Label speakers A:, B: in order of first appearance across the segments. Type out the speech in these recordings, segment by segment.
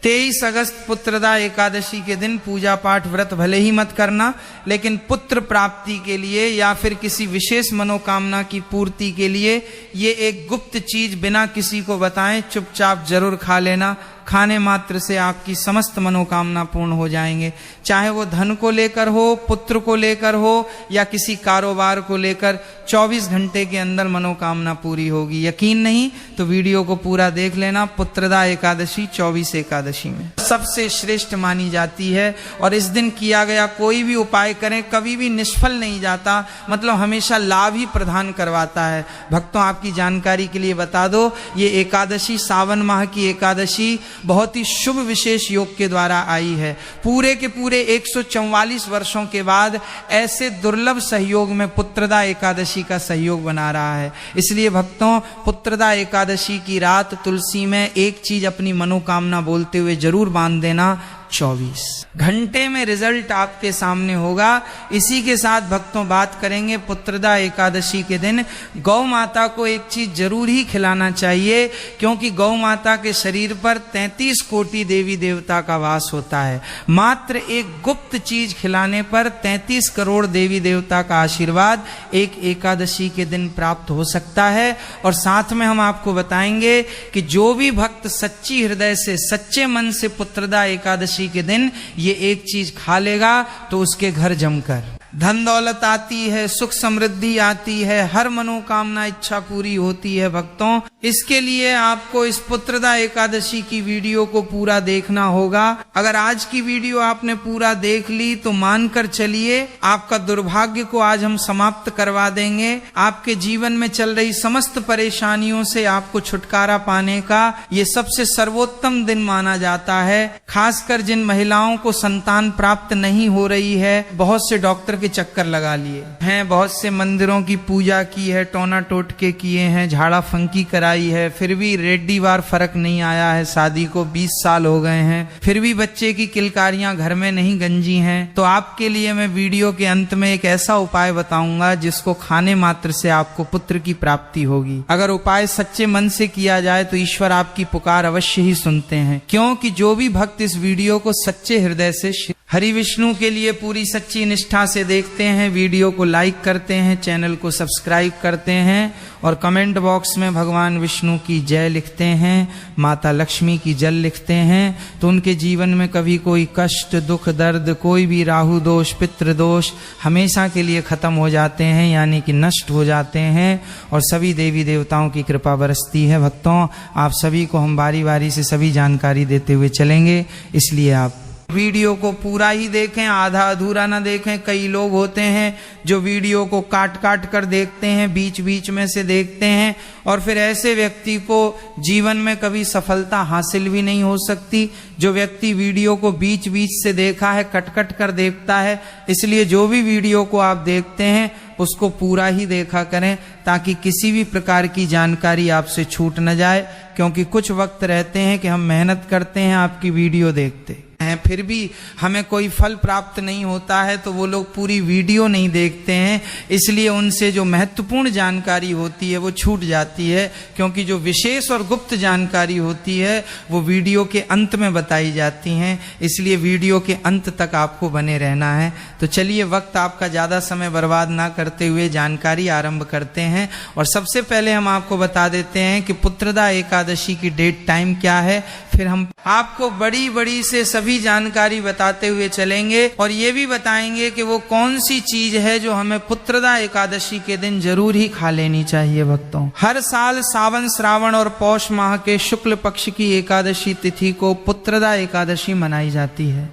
A: 23 अगस्त पुत्रदा एकादशी के दिन पूजा पाठ व्रत भले ही मत करना, लेकिन पुत्र प्राप्ति के लिए या फिर किसी विशेष मनोकामना की पूर्ति के लिए ये एक गुप्त चीज बिना किसी को बताएं चुपचाप जरूर खा लेना। खाने मात्र से आपकी समस्त मनोकामना पूर्ण हो जाएंगे, चाहे वो धन को लेकर हो, पुत्र को लेकर हो या किसी कारोबार को लेकर। 24 घंटे के अंदर मनोकामना पूरी होगी। यकीन नहीं तो वीडियो को पूरा देख लेना। पुत्रदा एकादशी 24 एकादशी में सबसे श्रेष्ठ मानी जाती है और इस दिन किया गया कोई भी उपाय करें कभी भी निष्फल नहीं जाता, मतलब हमेशा लाभ ही प्रदान करवाता है। भक्तों, आपकी जानकारी के लिए बता दो, ये एकादशी सावन माह की एकादशी बहुत ही शुभ विशेष योग के द्वारा आई है। पूरे के पूरे 144 वर्षों के बाद ऐसे दुर्लभ सहयोग में पुत्रदा एकादशी का सहयोग बना रहा है। इसलिए भक्तों, पुत्रदा एकादशी की रात तुलसी में एक चीज अपनी मनोकामना बोलते हुए जरूर बांध देना। 24 घंटे में रिजल्ट आपके सामने होगा। इसी के साथ भक्तों बात करेंगे पुत्रदा एकादशी के दिन गौ माता को एक चीज जरूर ही खिलाना चाहिए, क्योंकि गौ माता के शरीर पर 33 कोटि देवी देवता का वास होता है। मात्र एक गुप्त चीज खिलाने पर 33 करोड़ देवी देवता का आशीर्वाद एक एकादशी के दिन प्राप्त हो सकता है। और साथ में हम आपको बताएंगे कि जो भी भक्त सच्ची हृदय से सच्चे मन से पुत्रदा एकादशी के दिन ये एक चीज खा लेगा तो उसके घर जमकर धन दौलत आती है, सुख समृद्धि आती है, हर मनोकामना इच्छा पूरी होती है। भक्तों, इसके लिए आपको इस पुत्रदा एकादशी की वीडियो को पूरा देखना होगा। अगर आज की वीडियो आपने पूरा देख ली तो मानकर चलिए आपका दुर्भाग्य को आज हम समाप्त करवा देंगे। आपके जीवन में चल रही समस्त परेशानियों से आपको छुटकारा पाने का ये सबसे सर्वोत्तम दिन माना जाता है। खासकर जिन महिलाओं को संतान प्राप्त नहीं हो रही है, बहुत से डॉक्टर के चक्कर लगा लिए हैं, बहुत से मंदिरों की पूजा की है, टोना टोटके किए हैं, झाड़ा फंकी कराई है, फिर भी रेड्डी बार फर्क नहीं आया है। शादी को 20 साल हो गए हैं, फिर भी बच्चे की किलकारियां घर में नहीं गंजी हैं। तो आपके लिए मैं वीडियो के अंत में एक ऐसा उपाय बताऊंगा जिसको खाने मात्र से आपको पुत्र की प्राप्ति होगी। अगर उपाय सच्चे मन से किया जाए तो ईश्वर आपकी पुकार अवश्य ही सुनते हैं, क्योंकि जो भी भक्त इस वीडियो को सच्चे हृदय से हरि विष्णु के लिए पूरी सच्ची निष्ठा से देखते हैं, वीडियो को लाइक करते हैं, चैनल को सब्सक्राइब करते हैं और कमेंट बॉक्स में भगवान विष्णु की जय लिखते हैं, माता लक्ष्मी की जल लिखते हैं, तो उनके जीवन में कभी कोई कष्ट, दुख, दर्द, कोई भी राहु दोष, पितृ दोष हमेशा के लिए खत्म हो जाते हैं, यानी कि नष्ट हो जाते हैं और सभी देवी देवताओं की कृपा बरसती है। भक्तों, आप सभी को हम बारी बारी से सभी जानकारी देते हुए चलेंगे, इसलिए आप वीडियो को पूरा ही देखें, आधा अधूरा ना देखें। कई लोग होते हैं जो वीडियो को काट काट कर देखते हैं, बीच बीच में से देखते हैं और फिर ऐसे व्यक्ति को जीवन में कभी सफलता हासिल भी नहीं हो सकती। जो व्यक्ति वीडियो को बीच बीच से देखा है, कट कट कर देखता है, इसलिए जो भी वीडियो को आप देखते हैं उसको पूरा ही देखा करें, ताकि किसी भी प्रकार की जानकारी आपसे छूट न जाए। क्योंकि कुछ वक्त रहते हैं कि हम मेहनत करते हैं, आपकी वीडियो देखते हैं, फिर भी हमें कोई फल प्राप्त नहीं होता है, तो वो लोग पूरी वीडियो नहीं देखते हैं, इसलिए उनसे जो महत्वपूर्ण जानकारी होती है वो छूट जाती है। क्योंकि जो विशेष और गुप्त जानकारी होती है वो वीडियो के अंत में बताई जाती हैं, इसलिए वीडियो के अंत तक आपको बने रहना है। तो चलिए, वक्त आपका ज़्यादा समय बर्बाद ना करते हुए जानकारी आरंभ करते हैं। और सबसे पहले हम आपको बता देते हैं कि पुत्रदा एकादशी की डेट टाइम क्या है, फिर हम आपको बड़ी बड़ी से सभी जानकारी बताते हुए चलेंगे और ये भी बताएंगे कि वो कौन सी चीज है जो हमें पुत्रदा एकादशी के दिन जरूर ही खा लेनी चाहिए। भक्तों, हर साल सावन, श्रावण और पौष माह के शुक्ल पक्ष की एकादशी तिथि को पुत्रदा एकादशी मनाई जाती है।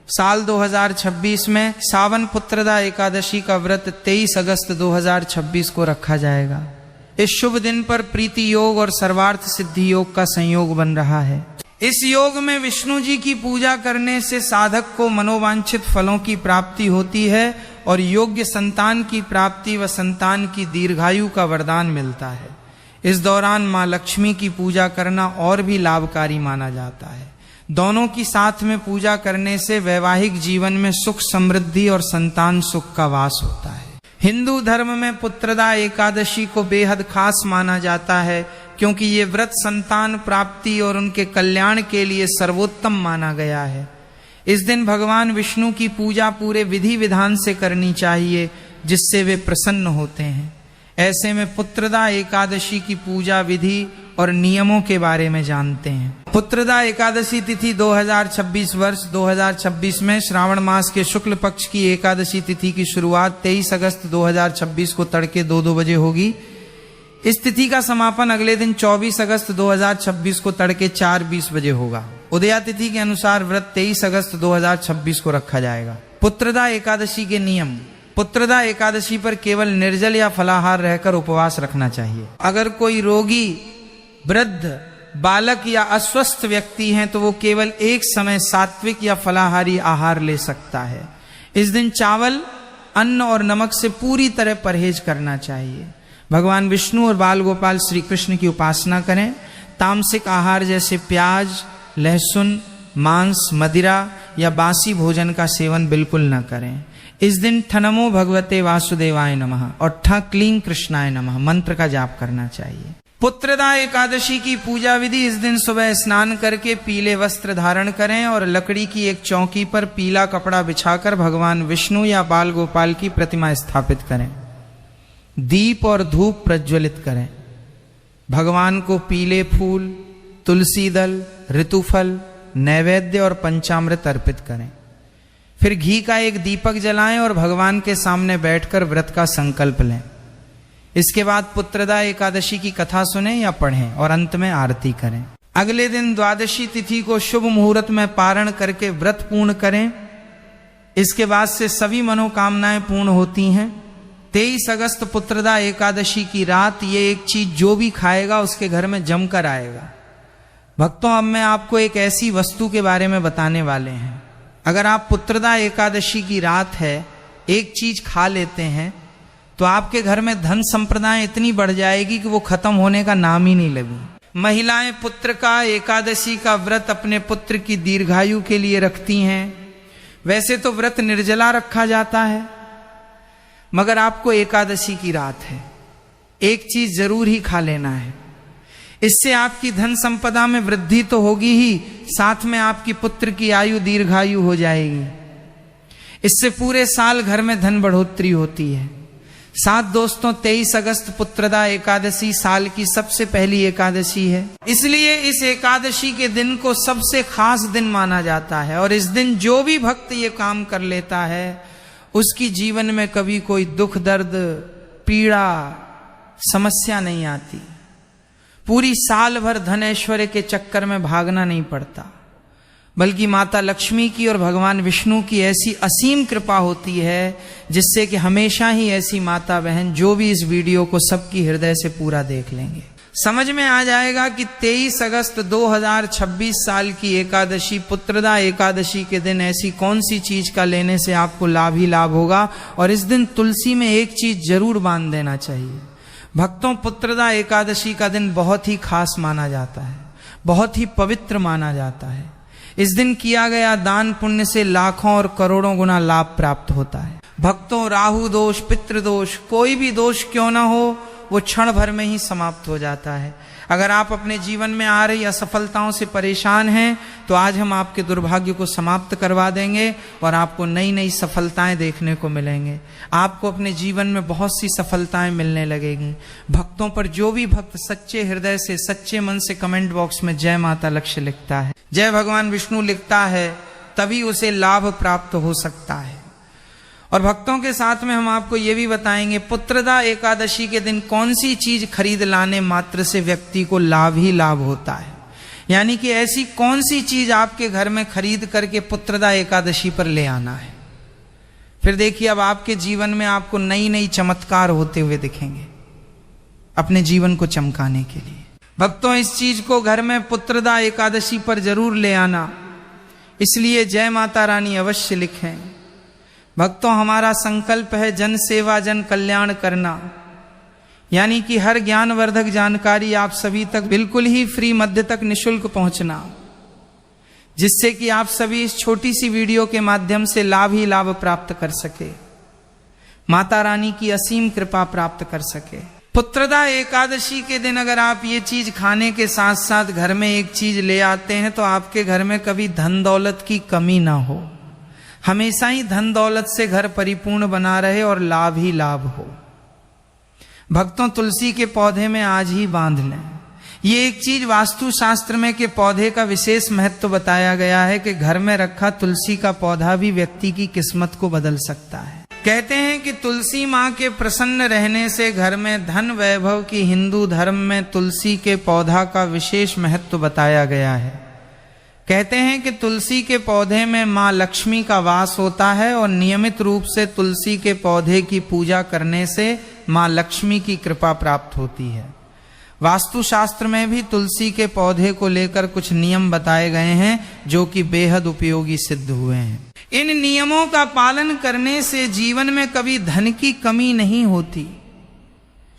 A: साल 2026 में सावन पुत्रदा एकादशी का व्रत 23 अगस्त 2026 को रखा जाएगा। इस शुभ दिन पर प्रीति योग और सर्वार्थ सिद्धि योग का संयोग बन रहा है। इस योग में विष्णु जी की पूजा करने से साधक को मनोवांछित फलों की प्राप्ति होती है और योग्य संतान की प्राप्ति व संतान की दीर्घायु का वरदान मिलता है। इस दौरान मां लक्ष्मी की पूजा करना और भी लाभकारी माना जाता है। दोनों की साथ में पूजा करने से वैवाहिक जीवन में सुख, समृद्धि और संतान सुख का वास होता है। हिंदू धर्म में पुत्रदा एकादशी को बेहद खास माना जाता है, क्योंकि ये व्रत संतान प्राप्ति और उनके कल्याण के लिए सर्वोत्तम माना गया है। इस दिन भगवान विष्णु की पूजा पूरे विधि विधान से करनी चाहिए, जिससे वे प्रसन्न होते हैं। ऐसे में पुत्रदा एकादशी की पूजा विधि और नियमों के बारे में जानते हैं। पुत्रदा एकादशी तिथि 2026 वर्ष 2026 में श्रावण मास के शुक्ल पक्ष की एकादशी तिथि की शुरुआत 23 अगस्त 2026 को तड़के 2 बजे होगी। इस तिथि का समापन अगले दिन 24 अगस्त 2026 को तड़के 4:20 बजे होगा। उदया तिथि के अनुसार व्रत 23 अगस्त 2026 को रखा जाएगा। पुत्रदा एकादशी के नियम। पुत्रदा एकादशी पर केवल निर्जल या फलाहार रहकर उपवास रखना चाहिए। अगर कोई रोगी, वृद्ध, बालक या अस्वस्थ व्यक्ति हैं तो वो केवल एक समय सात्विक या फलाहारी आहार ले सकता है। इस दिन चावल, अन्न और नमक से पूरी तरह परहेज करना चाहिए। भगवान विष्णु और बाल गोपाल श्री कृष्ण की उपासना करें। तामसिक आहार जैसे प्याज, लहसुन, मांस, मदिरा या बासी भोजन का सेवन बिल्कुल न करें। इस दिन ठनमो भगवते वासुदेवाय नमः और ठ क्लीं कृष्णाय नमः मंत्र का जाप करना चाहिए। पुत्रदा एकादशी की पूजा विधि। इस दिन सुबह स्नान करके पीले वस्त्र धारण करें और लकड़ी की एक चौकी पर पीला कपड़ा बिछाकर भगवान विष्णु या बाल गोपाल की प्रतिमा स्थापित करें। दीप और धूप प्रज्वलित करें। भगवान को पीले फूल, तुलसी दल, ऋतुफल, नैवेद्य और पंचामृत अर्पित करें। फिर घी का एक दीपक जलाएं और भगवान के सामने बैठकर व्रत का संकल्प लें। इसके बाद पुत्रदा एकादशी की कथा सुने या पढ़ें और अंत में आरती करें। अगले दिन द्वादशी तिथि को शुभ मुहूर्त में पारण करके व्रत पूर्ण करें। इसके बाद से सभी मनोकामनाएं पूर्ण होती हैं। 23 अगस्त पुत्रदा एकादशी की रात ये एक चीज जो भी खाएगा उसके घर में जमकर आएगा। भक्तों, अब मैं आपको एक ऐसी वस्तु के बारे में बताने वाले हैं। अगर आप पुत्रदा एकादशी की रात है एक चीज खा लेते हैं तो आपके घर में धन संप्रदाय इतनी बढ़ जाएगी कि वो खत्म होने का नाम ही नहीं लगी। महिलाएं पुत्र का एकादशी का व्रत अपने पुत्र की दीर्घायु के लिए रखती हैं। वैसे तो व्रत निर्जला रखा जाता है, मगर आपको एकादशी की रात है, एक चीज जरूर ही खा लेना है। इससे आपकी धन संपदा में वृद्धि तो होगी ही, साथ में आपकी पुत्र की आयु दीर्घायु हो जाएगी। इससे पूरे साल घर में धन बढ़ोतरी होती है। साथ दोस्तों, 23 अगस्त पुत्रदा एकादशी साल की सबसे पहली एकादशी है, इसलिए इस एकादशी के दिन को सबसे खास दिन माना जाता है। और इस दिन जो भी भक्त ये काम कर लेता है उसकी जीवन में कभी कोई दुख, दर्द, पीड़ा, समस्या नहीं आती। पूरी साल भर धन ऐश्वर्य के चक्कर में भागना नहीं पड़ता, बल्कि माता लक्ष्मी की और भगवान विष्णु की ऐसी असीम कृपा होती है जिससे कि हमेशा ही ऐसी माता बहन जो भी इस वीडियो को सबकी हृदय से पूरा देख लेंगे, समझ में आ जाएगा कि 23 अगस्त 2026 साल की एकादशी पुत्रदा एकादशी के दिन ऐसी कौन सी चीज का लेने से आपको लाभ ही लाभ होगा। और इस दिन तुलसी में एक चीज जरूर बांध देना चाहिए। भक्तों, पुत्रदा एकादशी का दिन बहुत ही खास माना जाता है, बहुत ही पवित्र माना जाता है। इस दिन किया गया दान पुण्य से लाखों और करोड़ों गुना लाभ प्राप्त होता है। भक्तों, राहु दोष, पितृदोष, कोई भी दोष क्यों ना हो, वो क्षण भर में ही समाप्त हो जाता है। अगर आप अपने जीवन में आ रही असफलताओं से परेशान हैं तो आज हम आपके दुर्भाग्य को समाप्त करवा देंगे और आपको नई नई सफलताएं देखने को मिलेंगे। आपको अपने जीवन में बहुत सी सफलताएं मिलने लगेंगी। भक्तों पर जो भी भक्त सच्चे हृदय से, सच्चे मन से कमेंट बॉक्स में जय माता लक्ष्य लिखता है, जय भगवान विष्णु लिखता है, तभी उसे लाभ प्राप्त हो सकता है। और भक्तों के साथ में हम आपको ये भी बताएंगे पुत्रदा एकादशी के दिन कौन सी चीज खरीद लाने मात्र से व्यक्ति को लाभ ही लाभ होता है। यानी कि ऐसी कौन सी चीज आपके घर में खरीद करके पुत्रदा एकादशी पर ले आना है। फिर देखिए, अब आपके जीवन में आपको नई नई चमत्कार होते हुए दिखेंगे अपने जीवन को चमकाने के लिए। भक्तों, इस चीज को घर में पुत्रदा एकादशी पर जरूर ले आना, इसलिए जय माता रानी अवश्य लिखें। भक्तों, हमारा संकल्प है जन सेवा जन कल्याण करना, यानी कि हर ज्ञानवर्धक जानकारी आप सभी तक बिल्कुल ही फ्री मध्य तक निशुल्क पहुंचना, जिससे कि आप सभी इस छोटी सी वीडियो के माध्यम से लाभ ही लाभ प्राप्त कर सके, माता रानी की असीम कृपा प्राप्त कर सके। पुत्रदा एकादशी के दिन अगर आप ये चीज खाने के साथ साथ घर में एक चीज ले आते हैं तो आपके घर में कभी धन दौलत की कमी ना हो, हमेशा ही धन दौलत से घर परिपूर्ण बना रहे और लाभ ही लाभ हो। भक्तों, तुलसी के पौधे में आज ही बांध लें। ये एक चीज वास्तु शास्त्र में के पौधे का विशेष महत्व बताया गया है कि घर में रखा तुलसी का पौधा भी व्यक्ति की किस्मत को बदल सकता है। कहते हैं कि तुलसी माँ के प्रसन्न रहने से घर में धन वैभव की हिंदू धर्म में तुलसी के पौधा का विशेष महत्व बताया गया है। कहते हैं कि तुलसी के पौधे में माँ लक्ष्मी का वास होता है और नियमित रूप से तुलसी के पौधे की पूजा करने से माँ लक्ष्मी की कृपा प्राप्त होती है। वास्तु शास्त्र में भी तुलसी के पौधे को लेकर कुछ नियम बताए गए हैं जो कि बेहद उपयोगी सिद्ध हुए हैं। इन नियमों का पालन करने से जीवन में कभी धन की कमी नहीं होती।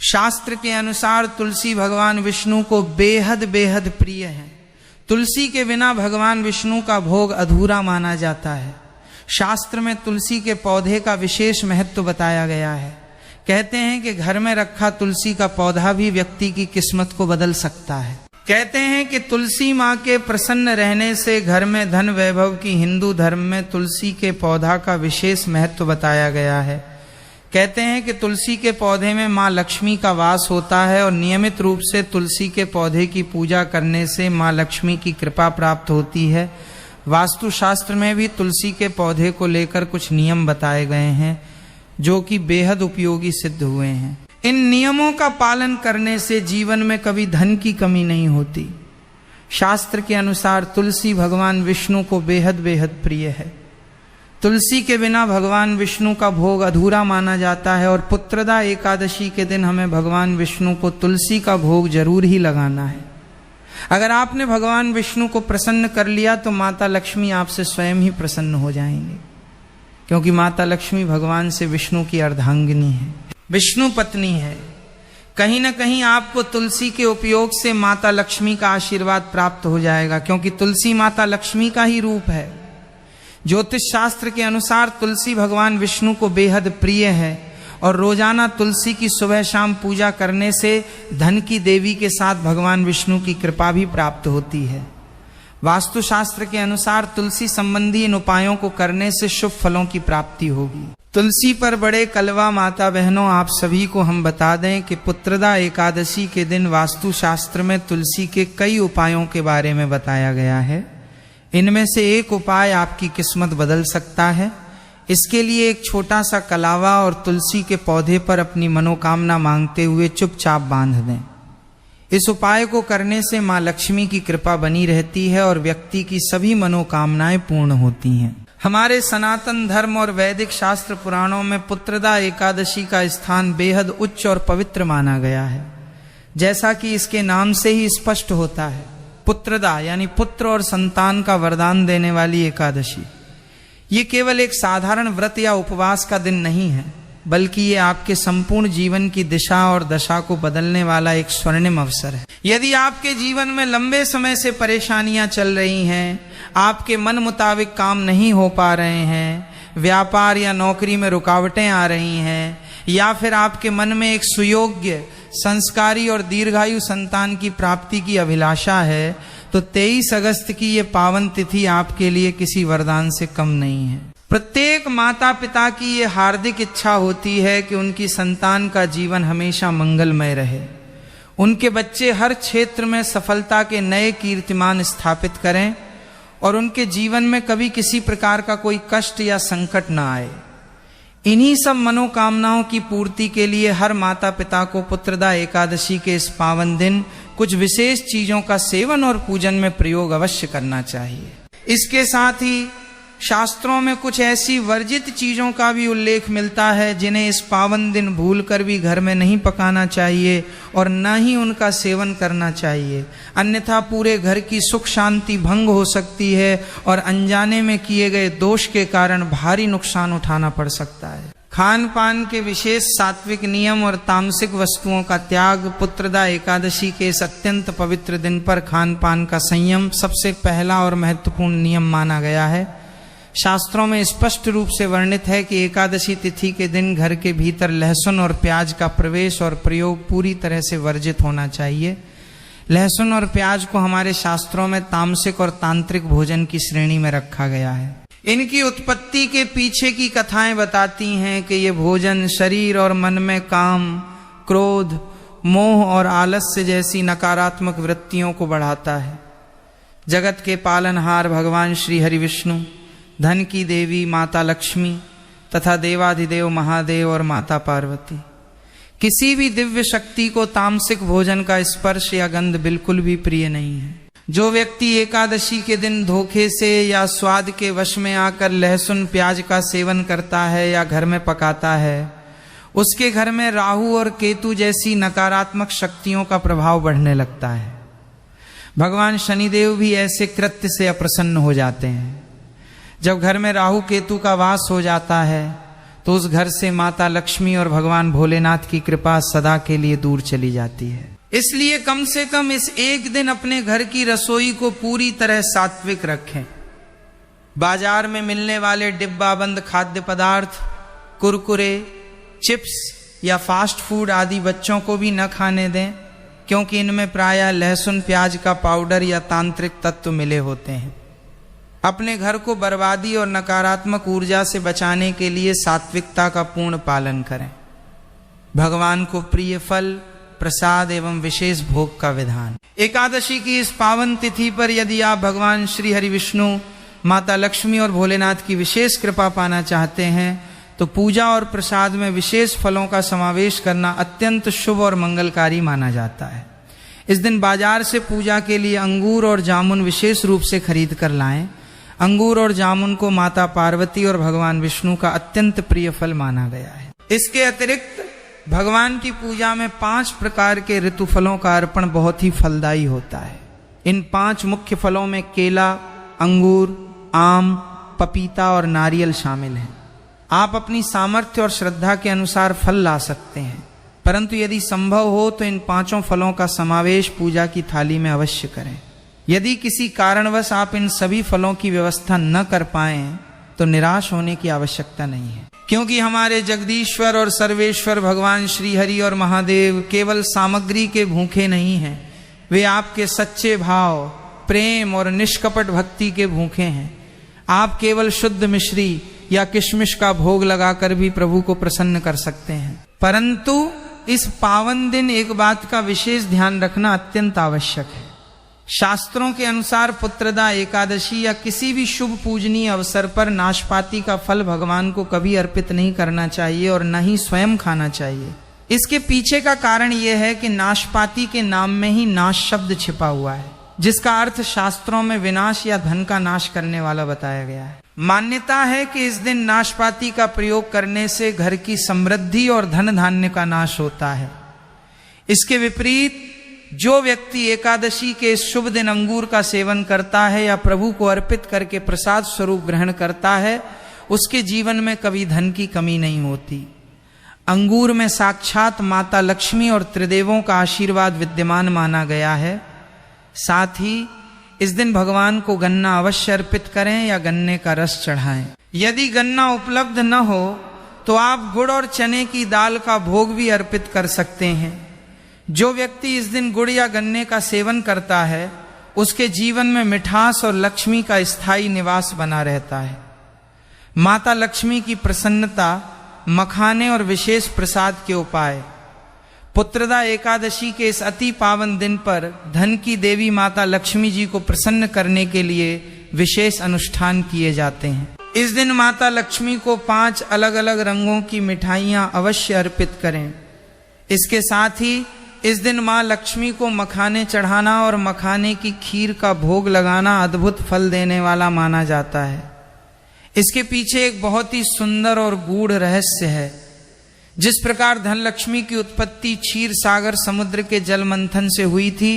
A: शास्त्र के अनुसार तुलसी भगवान विष्णु को बेहद बेहद प्रिय है। तुलसी के बिना भगवान विष्णु का भोग अधूरा माना जाता है। शास्त्र में तुलसी के पौधे का विशेष महत्व बताया गया है। कहते हैं कि घर में रखा तुलसी का पौधा भी व्यक्ति की किस्मत को बदल सकता है। कहते हैं कि तुलसी माँ के प्रसन्न रहने से घर में धन वैभव की हिंदू धर्म में तुलसी के पौधा का विशेष महत्व बताया गया है। कहते हैं कि तुलसी के पौधे में माँ लक्ष्मी का वास होता है और नियमित रूप से तुलसी के पौधे की पूजा करने से माँ लक्ष्मी की कृपा प्राप्त होती है। वास्तु शास्त्र में भी तुलसी के पौधे को लेकर कुछ नियम बताए गए हैं जो कि बेहद उपयोगी सिद्ध हुए हैं। इन नियमों का पालन करने से जीवन में कभी धन की कमी नहीं होती। शास्त्र के अनुसार तुलसी भगवान विष्णु को बेहद बेहद प्रिय है। तुलसी के बिना भगवान विष्णु का भोग अधूरा माना जाता है और पुत्रदा एकादशी के दिन हमें भगवान विष्णु को तुलसी का भोग जरूर ही लगाना है। अगर आपने भगवान विष्णु को प्रसन्न कर लिया तो माता लक्ष्मी आपसे स्वयं ही प्रसन्न हो जाएंगे, क्योंकि माता लक्ष्मी भगवान से विष्णु की अर्धांगिनी है, विष्णु पत्नी है। कहीं ना कहीं आपको तुलसी के उपयोग से माता लक्ष्मी का आशीर्वाद प्राप्त हो जाएगा, क्योंकि तुलसी माता लक्ष्मी का ही रूप है। ज्योतिष शास्त्र के अनुसार तुलसी भगवान विष्णु को बेहद प्रिय है और रोजाना तुलसी की सुबह शाम पूजा करने से धन की देवी के साथ भगवान विष्णु की कृपा भी प्राप्त होती है। वास्तु शास्त्र के अनुसार तुलसी संबंधी इन उपायों को करने से शुभ फलों की प्राप्ति होगी। तुलसी पर बड़े कलवा माता बहनों, आप सभी को हम बता दें कि पुत्रदा एकादशी के दिन वास्तु शास्त्र में तुलसी के कई उपायों के बारे में बताया गया है। इनमें से एक उपाय आपकी किस्मत बदल सकता है। इसके लिए एक छोटा सा कलावा और तुलसी के पौधे पर अपनी मनोकामना मांगते हुए चुपचाप बांध दें। इस उपाय को करने से माँ लक्ष्मी की कृपा बनी रहती है और व्यक्ति की सभी मनोकामनाएं पूर्ण होती हैं। हमारे सनातन धर्म और वैदिक शास्त्र पुराणों में पुत्रदा एकादशी का स्थान बेहद उच्च और पवित्र माना गया है। जैसा कि इसके नाम से ही स्पष्ट होता है, पुत्रदा यानी पुत्र और संतान का वरदान देने वाली एकादशी। ये केवल एक साधारण व्रत या उपवास का दिन नहीं है, बल्कि ये आपके संपूर्ण जीवन की दिशा और दशा को बदलने वाला एक स्वर्णिम अवसर है। यदि आपके जीवन में लंबे समय से परेशानियां चल रही हैं, आपके मन मुताबिक काम नहीं हो पा रहे हैं, व्यापार या नौकरी में रुकावटें आ रही हैं, या फिर आपके मन में एक सुयोग्य, संस्कारी और दीर्घायु संतान की प्राप्ति की अभिलाषा है, तो 23 अगस्त की ये पावन तिथि आपके लिए किसी वरदान से कम नहीं है। प्रत्येक माता पिता की ये हार्दिक इच्छा होती है कि उनकी संतान का जीवन हमेशा मंगलमय रहे, उनके बच्चे हर क्षेत्र में सफलता के नए कीर्तिमान स्थापित करें और उनके जीवन में कभी किसी प्रकार का कोई कष्ट या संकट ना आए। इन्हीं सब मनोकामनाओं की पूर्ति के लिए हर माता पिता को पुत्रदा एकादशी के इस पावन दिन कुछ विशेष चीजों का सेवन और पूजन में प्रयोग अवश्य करना चाहिए। इसके साथ ही शास्त्रों में कुछ ऐसी वर्जित चीजों का भी उल्लेख मिलता है जिन्हें इस पावन दिन भूलकर भी घर में नहीं पकाना चाहिए और न ही उनका सेवन करना चाहिए, अन्यथा पूरे घर की सुख शांति भंग हो सकती है और अनजाने में किए गए दोष के कारण भारी नुकसान उठाना पड़ सकता है। खान पान के विशेष सात्विक नियम और तामसिक वस्तुओं का त्याग। पुत्रदा एकादशी के इस अत्यंत पवित्र दिन पर खान पान का संयम सबसे पहला और महत्वपूर्ण नियम माना गया है। शास्त्रों में स्पष्ट रूप से वर्णित है कि एकादशी तिथि के दिन घर के भीतर लहसुन और प्याज का प्रवेश और प्रयोग पूरी तरह से वर्जित होना चाहिए। लहसुन और प्याज को हमारे शास्त्रों में तामसिक और तांत्रिक भोजन की श्रेणी में रखा गया है। इनकी उत्पत्ति के पीछे की कथाएं बताती हैं कि ये भोजन शरीर और मन में काम, क्रोध, मोह और आलस्य जैसी नकारात्मक वृत्तियों को बढ़ाता है। जगत के पालनहार भगवान श्री हरि विष्णु, धन की देवी माता लक्ष्मी तथा देवाधिदेव महादेव और माता पार्वती, किसी भी दिव्य शक्ति को तामसिक भोजन का स्पर्श या गंध बिल्कुल भी प्रिय नहीं है। जो व्यक्ति एकादशी के दिन धोखे से या स्वाद के वश में आकर लहसुन प्याज का सेवन करता है या घर में पकाता है, उसके घर में राहु और केतु जैसी नकारात्मक शक्तियों का प्रभाव बढ़ने लगता है। भगवान शनिदेव भी ऐसे कृत्य से अप्रसन्न हो जाते हैं। जब घर में राहु केतु का वास हो जाता है तो उस घर से माता लक्ष्मी और भगवान भोलेनाथ की कृपा सदा के लिए दूर चली जाती है। इसलिए कम से कम इस एक दिन अपने घर की रसोई को पूरी तरह सात्विक रखें। बाजार में मिलने वाले डिब्बाबंद खाद्य पदार्थ, कुरकुरे, चिप्स या फास्ट फूड आदि बच्चों को भी न खाने दें, क्योंकि इनमें प्रायः लहसुन प्याज का पाउडर या तांत्रिक तत्व मिले होते हैं। अपने घर को बर्बादी और नकारात्मक ऊर्जा से बचाने के लिए सात्विकता का पूर्ण पालन करें। भगवान को प्रिय फल, प्रसाद एवं विशेष भोग का विधान। एकादशी की इस पावन तिथि पर यदि आप भगवान श्री हरि विष्णु, माता लक्ष्मी और भोलेनाथ की विशेष कृपा पाना चाहते हैं तो पूजा और प्रसाद में विशेष फलों का समावेश करना अत्यंत शुभ और मंगलकारी माना जाता है। इस दिन बाजार से पूजा के लिए अंगूर और जामुन विशेष रूप से खरीद कर लाएं। अंगूर और जामुन को माता पार्वती और भगवान विष्णु का अत्यंत प्रिय फल माना गया है। इसके अतिरिक्त भगवान की पूजा में 5 प्रकार के ऋतु फलों का अर्पण बहुत ही फलदायी होता है। इन 5 मुख्य फलों में केला, अंगूर, आम, पपीता और नारियल शामिल हैं। आप अपनी सामर्थ्य और श्रद्धा के अनुसार फल ला सकते हैं, परंतु यदि संभव हो तो इन 5 फलों का समावेश पूजा की थाली में अवश्य करें। यदि किसी कारणवश आप इन सभी फलों की व्यवस्था न कर पाएं तो निराश होने की आवश्यकता नहीं है, क्योंकि हमारे जगदीश्वर और सर्वेश्वर भगवान श्री हरि और महादेव केवल सामग्री के भूखे नहीं हैं, वे आपके सच्चे भाव, प्रेम और निष्कपट भक्ति के भूखे हैं। आप केवल शुद्ध मिश्री या किशमिश का भोग लगाकर भी प्रभु को प्रसन्न कर सकते हैं, परंतु इस पावन दिन एक बात का विशेष ध्यान रखना अत्यंत आवश्यक है। शास्त्रों के अनुसार पुत्रदा एकादशी या किसी भी शुभ पूजनीय अवसर पर नाशपाती का फल भगवान को कभी अर्पित नहीं करना चाहिए और न ही स्वयं खाना चाहिए। इसके पीछे का कारण यह है कि नाशपाती के नाम में ही नाश शब्द छिपा हुआ है, जिसका अर्थ शास्त्रों में विनाश या धन का नाश करने वाला बताया गया है। मान्यता है कि इस दिन नाशपाती का प्रयोग करने से घर की समृद्धि और धन धान्य का नाश होता है। इसके विपरीत जो व्यक्ति एकादशी के इस शुभ दिन अंगूर का सेवन करता है या प्रभु को अर्पित करके प्रसाद स्वरूप ग्रहण करता है, उसके जीवन में कभी धन की कमी नहीं होती। अंगूर में साक्षात माता लक्ष्मी और त्रिदेवों का आशीर्वाद विद्यमान माना गया है। साथ ही इस दिन भगवान को गन्ना अवश्य अर्पित करें या गन्ने का रस चढ़ाएं। यदि गन्ना उपलब्ध न हो तो आप गुड़ और चने की दाल का भोग भी अर्पित कर सकते हैं। जो व्यक्ति इस दिन गुड़ या गन्ने का सेवन करता है, उसके जीवन में मिठास और लक्ष्मी का स्थायी निवास बना रहता है। माता लक्ष्मी की प्रसन्नता, मखाने और विशेष प्रसाद के उपाय। पुत्रदा एकादशी के इस अति पावन दिन पर धन की देवी माता लक्ष्मी जी को प्रसन्न करने के लिए विशेष अनुष्ठान किए जाते हैं। इस दिन माता लक्ष्मी को 5 अलग अलग रंगों की मिठाइयां अवश्य अर्पित करें। इसके साथ ही इस दिन माँ लक्ष्मी को मखाने चढ़ाना और मखाने की खीर का भोग लगाना अद्भुत फल देने वाला माना जाता है। इसके पीछे एक बहुत ही सुंदर और गूढ़ रहस्य है। जिस प्रकार धनलक्ष्मी की उत्पत्ति क्षीर सागर समुद्र के जल मंथन से हुई थी,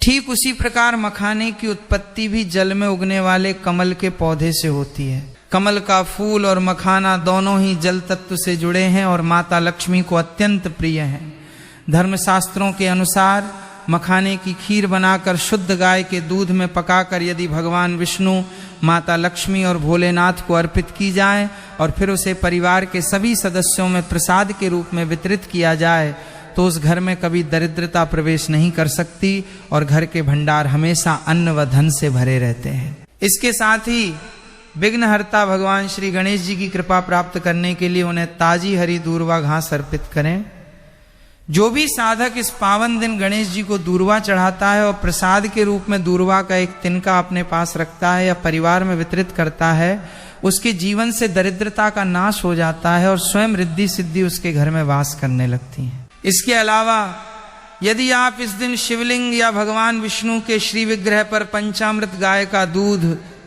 A: ठीक उसी प्रकार मखाने की उत्पत्ति भी जल में उगने वाले कमल के पौधे से होती है। कमल का फूल और मखाना दोनों ही जल तत्व से जुड़े हैं और माता लक्ष्मी को अत्यंत प्रिय हैं। धर्मशास्त्रों के अनुसार मखाने की खीर बनाकर शुद्ध गाय के दूध में पकाकर यदि भगवान विष्णु, माता लक्ष्मी और भोलेनाथ को अर्पित की जाए और फिर उसे परिवार के सभी सदस्यों में प्रसाद के रूप में वितरित किया जाए तो उस घर में कभी दरिद्रता प्रवेश नहीं कर सकती और घर के भंडार हमेशा अन्न व धन से भरे रहते हैं। इसके साथ ही विघ्नहर्ता भगवान श्री गणेश जी की कृपा प्राप्त करने के लिए उन्हें ताजी हरी दूर्वा घास अर्पित करें। जो भी साधक इस पावन दिन गणेश जी को दूर्वा चढ़ाता है और प्रसाद के रूप में दूर्वा का एक तिनका अपने पास रखता है या परिवार में वितरित करता है, उसके जीवन से दरिद्रता का नाश हो जाता है और स्वयं रिद्धि सिद्धि उसके घर में वास करने लगती है। इसके अलावा यदि आप इस दिन शिवलिंग या भगवान विष्णु के श्री विग्रह पर पंचामृत गाय का दूध,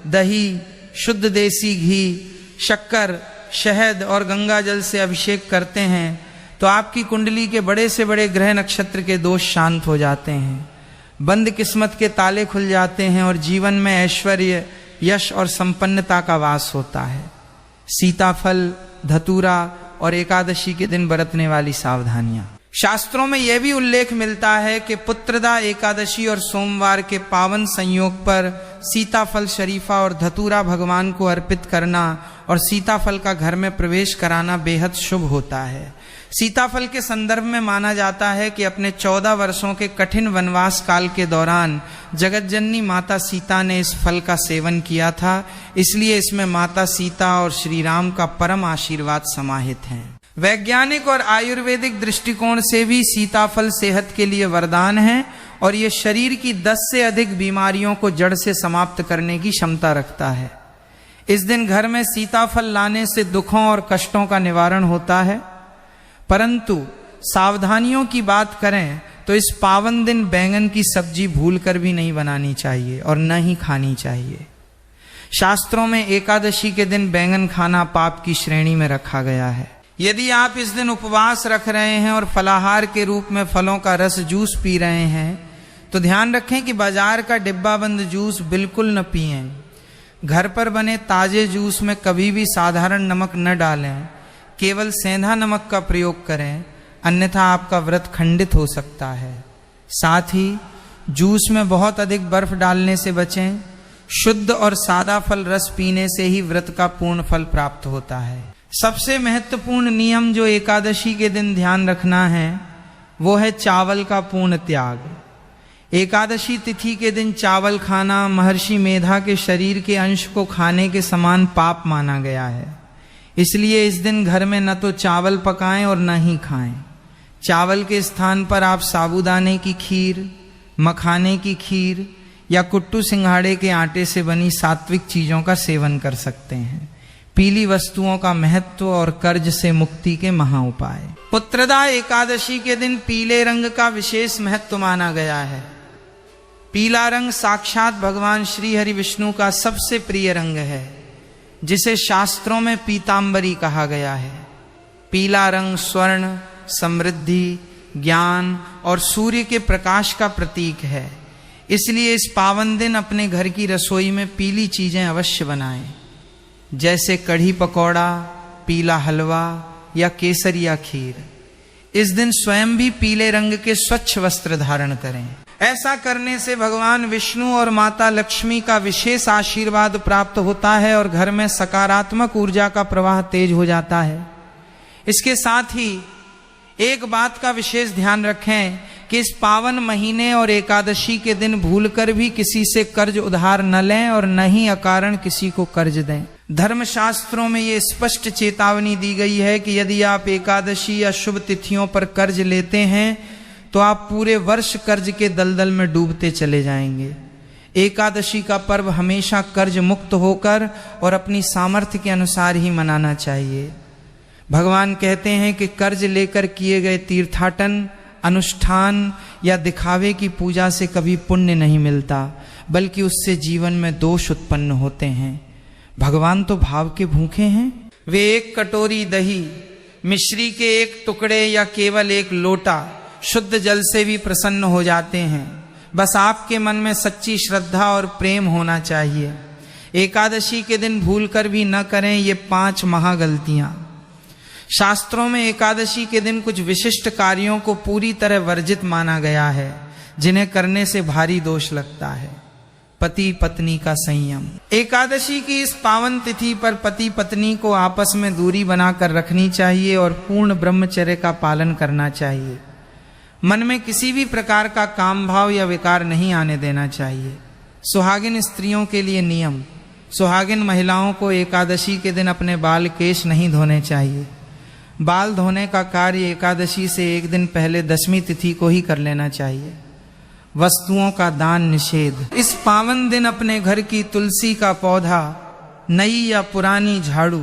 A: दही, शुद्ध देसी घी, शक्कर, शहद और गंगा जल से अभिषेक करते हैं तो आपकी कुंडली के बड़े से बड़े ग्रह नक्षत्र के दोष शांत हो जाते हैं, बंद किस्मत के ताले खुल जाते हैं और जीवन में ऐश्वर्य, यश और संपन्नता का वास होता है। सीताफल, धतूरा और एकादशी के दिन बरतने वाली सावधानियां। शास्त्रों में यह भी उल्लेख मिलता है कि पुत्रदा एकादशी और सोमवार के पावन संयोग पर सीताफल शरीफा और धतूरा भगवान को अर्पित करना और सीताफल का घर में प्रवेश कराना बेहद शुभ होता है। सीताफल के संदर्भ में माना जाता है कि अपने 14 वर्षों के कठिन वनवास काल के दौरान जगतजननी माता सीता ने इस फल का सेवन किया था, इसलिए इसमें माता सीता और श्री राम का परम आशीर्वाद समाहित है। वैज्ञानिक और आयुर्वेदिक दृष्टिकोण से भी सीताफल सेहत के लिए वरदान है और ये शरीर की 10 से अधिक बीमारियों को जड़ से समाप्त करने की क्षमता रखता है। इस दिन घर में सीताफल लाने से दुखों और कष्टों का निवारण होता है, परंतु सावधानियों की बात करें तो इस पावन दिन बैंगन की सब्जी भूलकर भी नहीं बनानी चाहिए और न ही खानी चाहिए। शास्त्रों में एकादशी के दिन बैंगन खाना पाप की श्रेणी में रखा गया है। यदि आप इस दिन उपवास रख रहे हैं और फलाहार के रूप में फलों का रस जूस पी रहे हैं तो ध्यान रखें कि बाजार का डिब्बा बंद जूस बिल्कुल न पिएं। घर पर बने ताजे जूस में कभी भी साधारण नमक न डालें, केवल सेंधा नमक का प्रयोग करें, अन्यथा आपका व्रत खंडित हो सकता है। साथ ही जूस में बहुत अधिक बर्फ डालने से बचें। शुद्ध और सादा फल रस पीने से ही व्रत का पूर्ण फल प्राप्त होता है। सबसे महत्वपूर्ण नियम जो एकादशी के दिन ध्यान रखना है वो है चावल का पूर्ण त्याग। एकादशी तिथि के दिन चावल खाना महर्षि मेधा के शरीर के अंश को खाने के समान पाप माना गया है, इसलिए इस दिन घर में न तो चावल पकाएं और न ही खाएं। चावल के स्थान पर आप साबूदाने की खीर, मखाने की खीर या कुट्टू सिंघाड़े के आटे से बनी सात्विक चीजों का सेवन कर सकते हैं। पीली वस्तुओं का महत्व और कर्ज से मुक्ति के महा उपाय। पुत्रदा एकादशी के दिन पीले रंग का विशेष महत्व माना गया है। पीला रंग साक्षात भगवान श्री हरि विष्णु का सबसे प्रिय रंग है, जिसे शास्त्रों में पीतांबरी कहा गया है। पीला रंग स्वर्ण, समृद्धि, ज्ञान और सूर्य के प्रकाश का प्रतीक है, इसलिए इस पावन दिन अपने घर की रसोई में पीली चीजें अवश्य बनाएं, जैसे कढ़ी पकौड़ा, पीला हलवा या केसरिया खीर। इस दिन स्वयं भी पीले रंग के स्वच्छ वस्त्र धारण करें। ऐसा करने से भगवान विष्णु और माता लक्ष्मी का विशेष आशीर्वाद प्राप्त होता है और घर में सकारात्मक ऊर्जा का प्रवाह तेज हो जाता है। इसके साथ ही एक बात का विशेष ध्यान रखें कि इस पावन महीने और एकादशी के दिन भूलकर भी किसी से कर्ज उधार न लें और न ही अकारण किसी को कर्ज दें। धर्मशास्त्रों में ये स्पष्ट चेतावनी दी गई है कि यदि आप एकादशी या शुभ तिथियों पर कर्ज लेते हैं तो आप पूरे वर्ष कर्ज के दलदल में डूबते चले जाएंगे। एकादशी का पर्व हमेशा कर्ज मुक्त होकर और अपनी सामर्थ्य के अनुसार ही मनाना चाहिए। भगवान कहते हैं कि कर्ज लेकर किए गए तीर्थाटन, अनुष्ठान या दिखावे की पूजा से कभी पुण्य नहीं मिलता, बल्कि उससे जीवन में दोष उत्पन्न होते हैं। भगवान तो भाव के भूखे हैं। वे एक कटोरी दही, मिश्री के एक टुकड़े या केवल एक लोटा शुद्ध जल से भी प्रसन्न हो जाते हैं। बस आपके मन में सच्ची श्रद्धा और प्रेम होना चाहिए। एकादशी के दिन भूलकर भी न करें ये 5 महागलतियां। शास्त्रों में एकादशी के दिन कुछ विशिष्ट कार्यों को पूरी तरह वर्जित माना गया है, जिन्हें करने से भारी दोष लगता है। पति पत्नी का संयम। एकादशी की इस पावन तिथि पर पति पत्नी को आपस में दूरी बनाकर रखनी चाहिए और पूर्ण ब्रह्मचर्य का पालन करना चाहिए। मन में किसी भी प्रकार का काम भाव या विकार नहीं आने देना चाहिए। सुहागिन स्त्रियों के लिए नियम: सुहागिन महिलाओं को एकादशी के दिन अपने बाल केश नहीं धोने चाहिए। बाल धोने का कार्य एकादशी से एक दिन पहले 10वीं तिथि को ही कर लेना चाहिए। वस्तुओं का दान निषेध: इस पावन दिन अपने घर की तुलसी का पौधा, नई या पुरानी झाड़ू,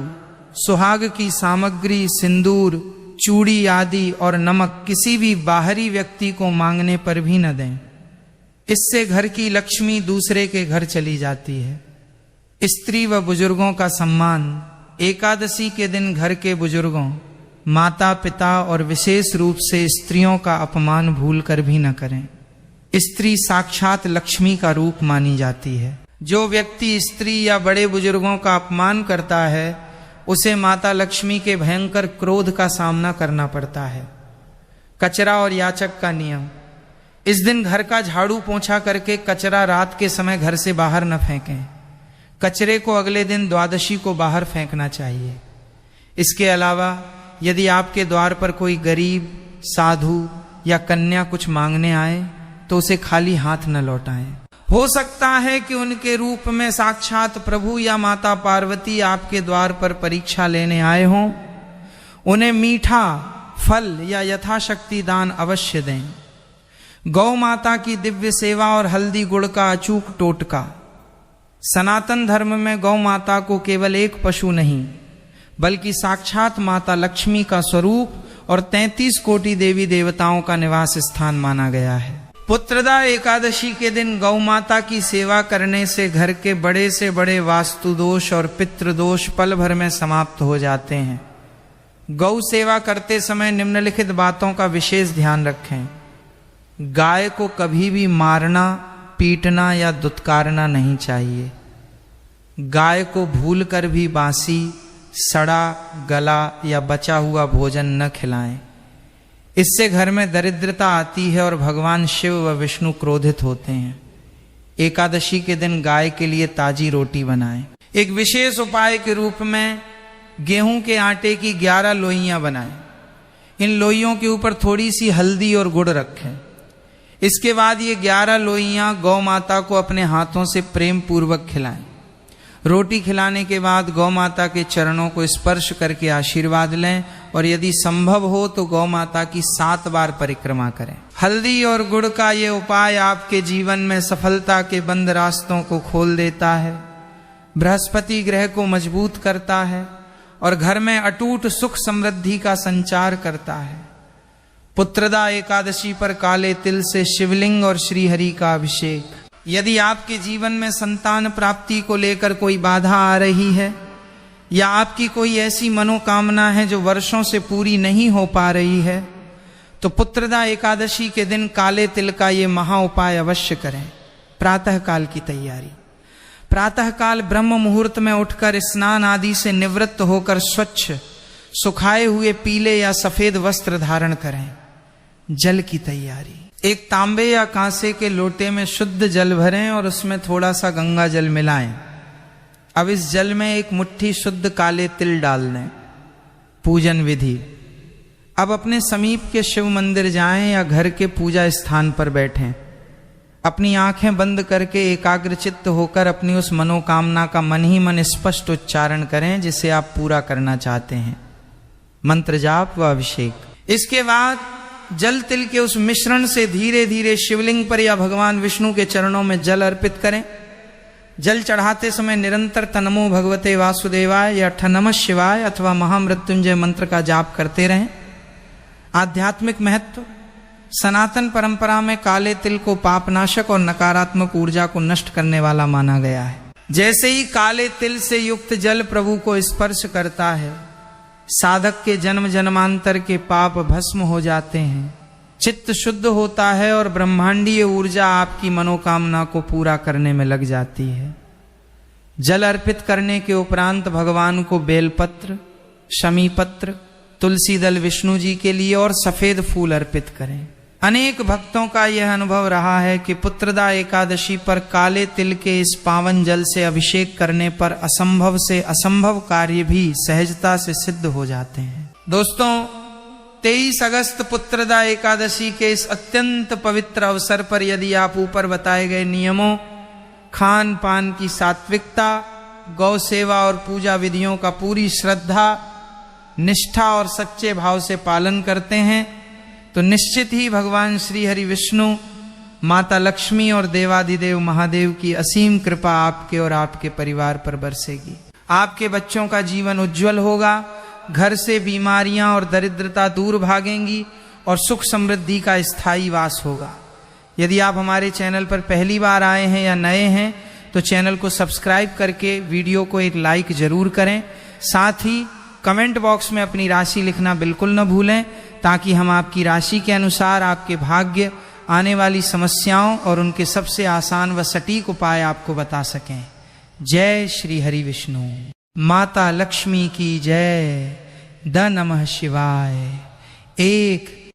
A: सुहाग की सामग्री, सिंदूर, चूड़ी आदि और नमक किसी भी बाहरी व्यक्ति को मांगने पर भी न दें। इससे घर की लक्ष्मी दूसरे के घर चली जाती है। स्त्री व बुजुर्गों का सम्मान: एकादशी के दिन घर के बुजुर्गों, माता पिता और विशेष रूप से स्त्रियों का अपमान भूल कर भी न करें। स्त्री साक्षात लक्ष्मी का रूप मानी जाती है। जो व्यक्ति स्त्री या बड़े बुजुर्गों का अपमान करता है उसे माता लक्ष्मी के भयंकर क्रोध का सामना करना पड़ता है। कचरा और याचक का नियम: इस दिन घर का झाड़ू पोंछा करके कचरा रात के समय घर से बाहर न फेंकें। कचरे को अगले दिन द्वादशी को बाहर फेंकना चाहिए। इसके अलावा यदि आपके द्वार पर कोई गरीब, साधु या कन्या कुछ मांगने आए तो उसे खाली हाथ न लौटाएं। हो सकता है कि उनके रूप में साक्षात प्रभु या माता पार्वती आपके द्वार पर परीक्षा लेने आए हों। उन्हें मीठा, फल या यथाशक्ति दान अवश्य दें। गौ माता की दिव्य सेवा और हल्दी गुड़ का अचूक टोटका: सनातन धर्म में गौ माता को केवल एक पशु नहीं बल्कि साक्षात माता लक्ष्मी का स्वरूप और 33 कोटि देवी देवताओं का निवास स्थान माना गया है। पुत्रदा एकादशी के दिन गौ माता की सेवा करने से घर के बड़े से बड़े वास्तु दोष और पितृदोष पल भर में समाप्त हो जाते हैं। गौ सेवा करते समय निम्नलिखित बातों का विशेष ध्यान रखें। गाय को कभी भी मारना, पीटना या दुत्कारना नहीं चाहिए। गाय को भूलकर भी बासी, सड़ा, गला या बचा हुआ भोजन न खिलाएं। इससे घर में दरिद्रता आती है और भगवान शिव व विष्णु क्रोधित होते हैं। एकादशी के दिन गाय के लिए ताजी रोटी बनाएं। एक विशेष उपाय के रूप में गेहूं के आटे की 11 लोइयां बनाएं। इन लोइयों के ऊपर थोड़ी सी हल्दी और गुड़ रखें। इसके बाद ये 11 लोइयां गौ माता को अपने हाथों से प्रेम पूर्वक खिलाएं। रोटी खिलाने के बाद गौ माता के चरणों को स्पर्श करके आशीर्वाद लें और यदि संभव हो तो गौ माता की 7 बार परिक्रमा करें। हल्दी और गुड़ का ये उपाय आपके जीवन में सफलता के बंद रास्तों को खोल देता है, बृहस्पति ग्रह को मजबूत करता है और घर में अटूट सुख समृद्धि का संचार करता है। पुत्रदा एकादशी पर काले तिल से शिवलिंग और श्रीहरि का अभिषेक। यदि आपके जीवन में संतान प्राप्ति को लेकर कोई बाधा आ रही है या आपकी कोई ऐसी मनोकामना है जो वर्षों से पूरी नहीं हो पा रही है तो पुत्रदा एकादशी के दिन काले तिल का ये महा उपाय अवश्य करें। प्रातः काल की तैयारी: प्रातः काल ब्रह्म मुहूर्त में उठकर स्नान आदि से निवृत्त होकर स्वच्छ सुखाए हुए पीले या सफेद वस्त्र धारण करें। जल की तैयारी: एक तांबे या कांसे के लोटे में शुद्ध जल भरें और उसमें थोड़ा सा गंगा जल मिलाएं। अब इस जल में एक मुट्ठी शुद्ध काले तिल डाल दें। पूजन विधि: अब अपने समीप के शिव मंदिर जाएं या घर के पूजा स्थान पर बैठें। अपनी आंखें बंद करके एकाग्रचित्त होकर अपनी उस मनोकामना का मन ही मन स्पष्ट उच्चारण करें जिसे आप पूरा करना चाहते हैं। मंत्र जाप व अभिषेक। इसके बाद जल तिल के उस मिश्रण से धीरे धीरे शिवलिंग पर या भगवान विष्णु के चरणों में जल अर्पित करें। जल चढ़ाते समय निरंतर तन्मो भगवते वासुदेवाय या नमः शिवाय अथवा महामृत्युंजय मंत्र का जाप करते रहें। आध्यात्मिक महत्व: सनातन परंपरा में काले तिल को पापनाशक और नकारात्मक ऊर्जा को नष्ट करने वाला माना गया है। जैसे ही काले तिल से युक्त जल प्रभु को स्पर्श करता है, साधक के जन्म जन्मांतर के पाप भस्म हो जाते हैं, चित्त शुद्ध होता है और ब्रह्मांडीय ऊर्जा आपकी मनोकामना को पूरा करने में लग जाती है। जल अर्पित करने के उपरांत भगवान को बेलपत्र, शमी पत्र, तुलसी दल विष्णु जी के लिए और सफेद फूल अर्पित करें। अनेक भक्तों का यह अनुभव रहा है कि पुत्रदा एकादशी पर काले तिल के इस पावन जल से अभिषेक करने पर असंभव से असंभव कार्य भी सहजता से सिद्ध हो जाते हैं। दोस्तों, 23 अगस्त पुत्रदा एकादशी के इस अत्यंत पवित्र अवसर पर यदि आप ऊपर बताए गए नियमों, खान पान की सात्विकता, गौ सेवा और पूजा विधियों का पूरी श्रद्धा, निष्ठा और सच्चे भाव से पालन करते हैं तो निश्चित ही भगवान श्री हरि विष्णु, माता लक्ष्मी और देवाधिदेव महादेव की असीम कृपा आपके और आपके परिवार पर बरसेगी। आपके बच्चों का जीवन उज्जवल होगा, घर से बीमारियां और दरिद्रता दूर भागेंगी और सुख समृद्धि का स्थायी वास होगा। यदि आप हमारे चैनल पर पहली बार आए हैं या नए हैं तो चैनल को सब्सक्राइब करके वीडियो को एक लाइक जरूर करें। साथ ही कमेंट बॉक्स में अपनी राशि लिखना बिल्कुल न भूलें, ताकि हम आपकी राशि के अनुसार आपके भाग्य, आने वाली समस्याओं और उनके सबसे आसान व सटीक उपाय आपको बता सकें। जय श्री हरि विष्णु। माता लक्ष्मी की जय। द नमः शिवाय। एक